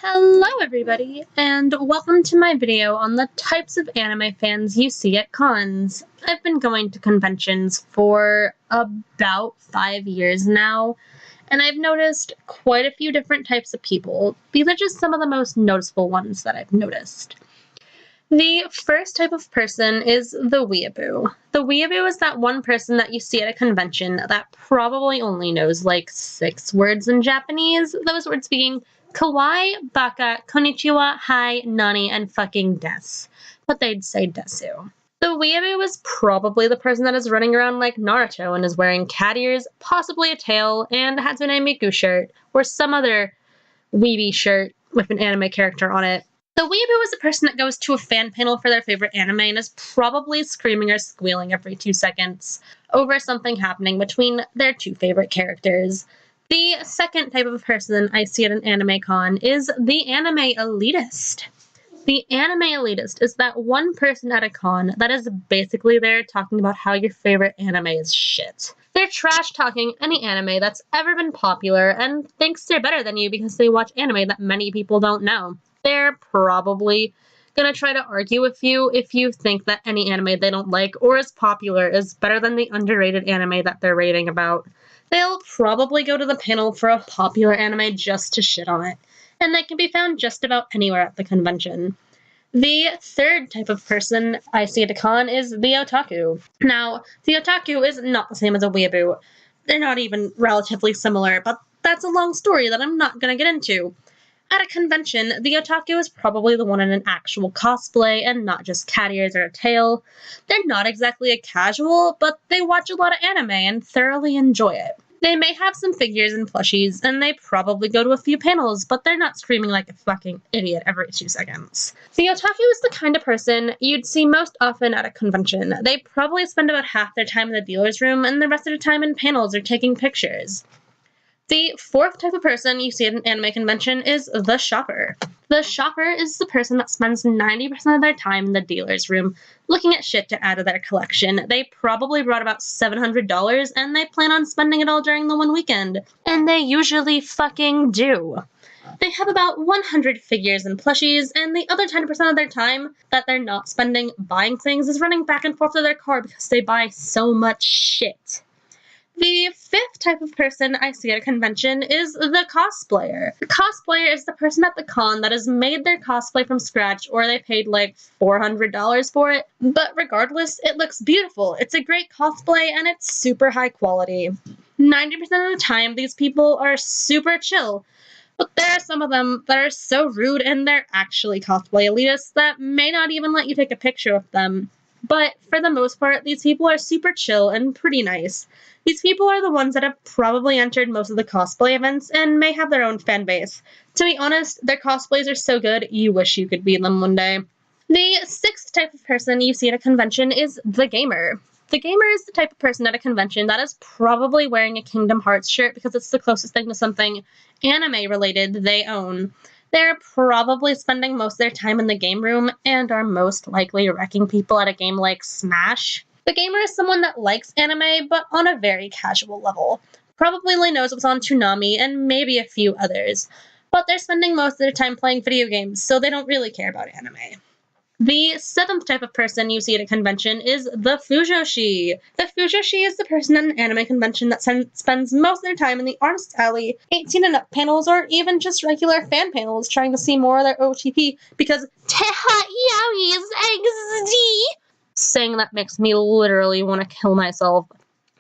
Hello everybody, and welcome to my video on the types of anime fans you see at cons. I've been going to conventions for about 5 years now, and I've noticed quite a few different types of people. These are just some of the most noticeable ones that I've noticed. The first type of person is the weeaboo. The weeaboo is that one person that you see at a convention that probably only knows like 6 words in Japanese, those words being kawaii, baka, konnichiwa, hi, nani, and fucking des. But they'd say desu. The weeaboo is probably the person that is running around like Naruto and is wearing cat ears, possibly a tail, and has an Miku shirt, or some other weeby shirt with an anime character on it. The weeaboo is the person that goes to a fan panel for their favorite anime and is probably screaming or squealing every 2 seconds over something happening between their 2 favorite characters. The second type of person I see at an anime con is the anime elitist. The anime elitist is that one person at a con that is basically there talking about how your favorite anime is shit. They're trash talking any anime that's ever been popular and thinks they're better than you because they watch anime that many people don't know. They're probably gonna try to argue with you if you think that any anime they don't like or is popular is better than the underrated anime that they're raving about. They'll probably go to the panel for a popular anime just to shit on it, and they can be found just about anywhere at the convention. The third type of person I see at a con is the otaku. Now, the otaku is not the same as a weeaboo. They're not even relatively similar, but that's a long story that I'm not gonna get into. At a convention, the otaku is probably the one in an actual cosplay and not just cat ears or a tail. They're not exactly a casual, but they watch a lot of anime and thoroughly enjoy it. They may have some figures and plushies, and they probably go to a few panels, but they're not screaming like a fucking idiot every 2 seconds. The otaku is the kind of person you'd see most often at a convention. They probably spend about half their time in the dealer's room and the rest of the time in panels or taking pictures. The fourth type of person you see at an anime convention is the shopper. The shopper is the person that spends 90% of their time in the dealer's room looking at shit to add to their collection. They probably brought about $700 and they plan on spending it all during the one weekend. And they usually fucking do. They have about 100 figures and plushies, and the other 10% of their time that they're not spending buying things is running back and forth to their car because they buy so much shit. The fifth type of person I see at a convention is the cosplayer. The cosplayer is the person at the con that has made their cosplay from scratch or they paid like $400 for it. But regardless, it looks beautiful. It's a great cosplay and it's super high quality. 90% of the time, these people are super chill. But there are some of them that are so rude and they're actually cosplay elitists that may not even let you take a picture with them. But for the most part, these people are super chill and pretty nice. These people are the ones that have probably entered most of the cosplay events and may have their own fan base. To be honest, their cosplays are so good, you wish you could be them one day. The sixth type of person you see at a convention is the gamer. The gamer is the type of person at a convention that is probably wearing a Kingdom Hearts shirt because it's the closest thing to something anime-related they own. They're probably spending most of their time in the game room and are most likely wrecking people at a game like Smash. The gamer is someone that likes anime, but on a very casual level. Probably only knows what's on Toonami and maybe a few others. But they're spending most of their time playing video games, so they don't really care about anime. The seventh type of person you see at a convention is the Fujoshi. The Fujoshi is the person at an anime convention that spends most of their time in the Artist Alley, 18 and up panels, or even just regular fan panels trying to see more of their OTP because Teha Yaoi's XD! Saying that makes me literally want to kill myself.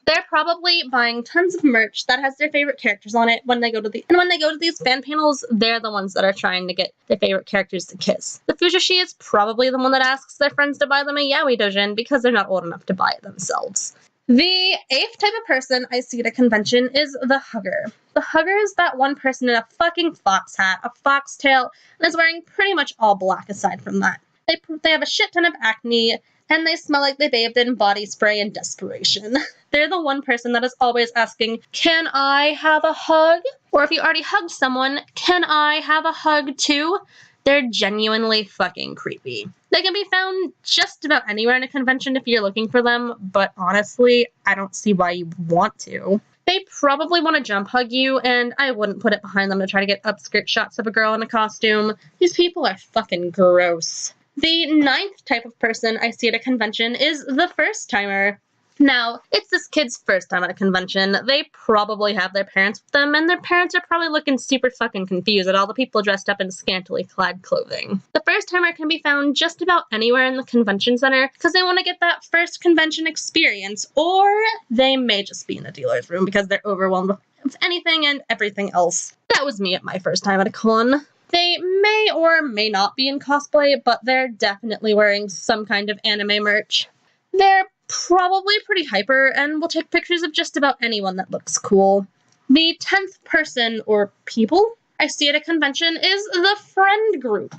They're probably buying tons of merch that has their favorite characters on it when they go to these fan panels, they're the ones that are trying to get their favorite characters to kiss. The Fujoshi is probably the one that asks their friends to buy them a yaoi dojin because they're not old enough to buy it themselves. The eighth type of person I see at a convention is the hugger. The hugger is that one person in a fucking fox hat, a foxtail, and is wearing pretty much all black aside from that. They have a shit ton of acne, and they smell like they bathed in body spray and desperation. They're the one person that is always asking, can I have a hug? Or if you already hugged someone, can I have a hug too? They're genuinely fucking creepy. They can be found just about anywhere in a convention if you're looking for them, but honestly, I don't see why you want to. They probably want to jump hug you, and I wouldn't put it behind them to try to get upskirt shots of a girl in a costume. These people are fucking gross. The 9th type of person I see at a convention is the first timer. Now, it's this kid's first time at a convention. They probably have their parents with them, and their parents are probably looking super fucking confused at all the people dressed up in scantily clad clothing. The first timer can be found just about anywhere in the convention center because they want to get that first convention experience, or they may just be in the dealer's room because they're overwhelmed with anything and everything else. That was me at my first time at a con. They may or may not be in cosplay, but they're definitely wearing some kind of anime merch. They're probably pretty hyper and will take pictures of just about anyone that looks cool. The 10th person or people I see at a convention is the friend group.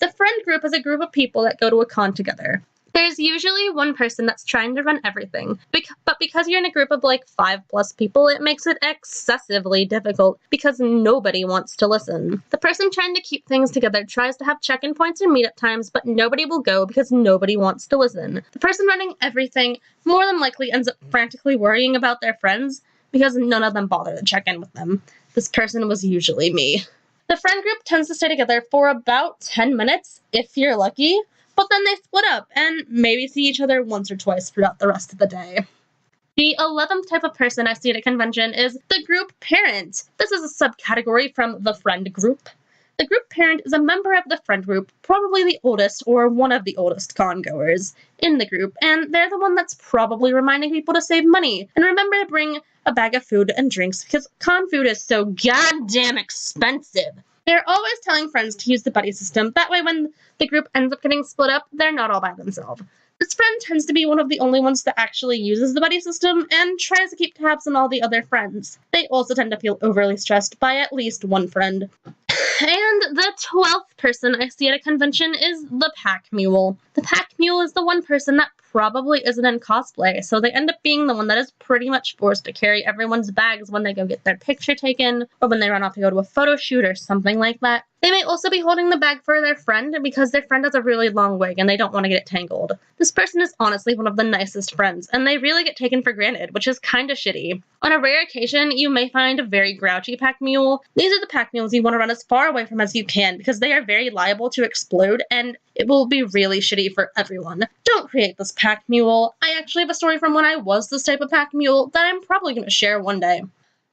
The friend group is a group of people that go to a con together. There's usually one person that's trying to run everything, but because you're in a group of like 5+ people, it makes it excessively difficult because nobody wants to listen. The person trying to keep things together tries to have check-in points and meetup times, but nobody will go because nobody wants to listen. The person running everything more than likely ends up frantically worrying about their friends because none of them bother to check in with them. This person was usually me. The friend group tends to stay together for about 10 minutes, if you're lucky, but then they split up and maybe see each other once or twice throughout the rest of the day. The 11th type of person I see at a convention is the group parent. This is a subcategory from the friend group. The group parent is a member of the friend group, probably the oldest or one of the oldest con-goers in the group, and they're the one that's probably reminding people to save money and remember to bring a bag of food and drinks because con food is so goddamn expensive. They're always telling friends to use the buddy system. That way when the group ends up getting split up, they're not all by themselves. This friend tends to be one of the only ones that actually uses the buddy system and tries to keep tabs on all the other friends. They also tend to feel overly stressed by at least one friend. And the 12th person I see at a convention is the pack mule. The pack mule is the one person that probably isn't in cosplay, so they end up being the one that is pretty much forced to carry everyone's bags when they go get their picture taken, or when they run off to go to a photo shoot or something like that. They may also be holding the bag for their friend because their friend has a really long wig and they don't want to get it tangled. This person is honestly one of the nicest friends, and they really get taken for granted, which is kinda shitty. On a rare occasion, you may find a very grouchy pack mule. These are the pack mules you want to run as far away from as you can because they are very liable to explode and it will be really shitty for everyone. Don't create this pack mule. I actually have a story from when I was this type of pack mule that I'm probably going to share one day.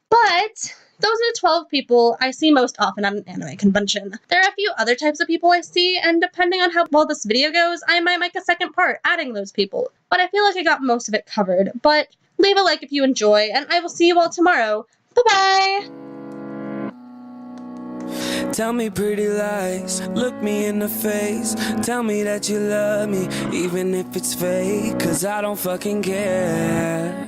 But those are the 12 people I see most often at an anime convention. There are a few other types of people I see, and depending on how well this video goes, I might make a second part adding those people. But I feel like I got most of it covered. But leave a like if you enjoy, and I will see you all tomorrow. Bye-bye! Tell me pretty lies, look me in the face. Tell me that you love me, even if it's fake, 'cause I don't fucking care.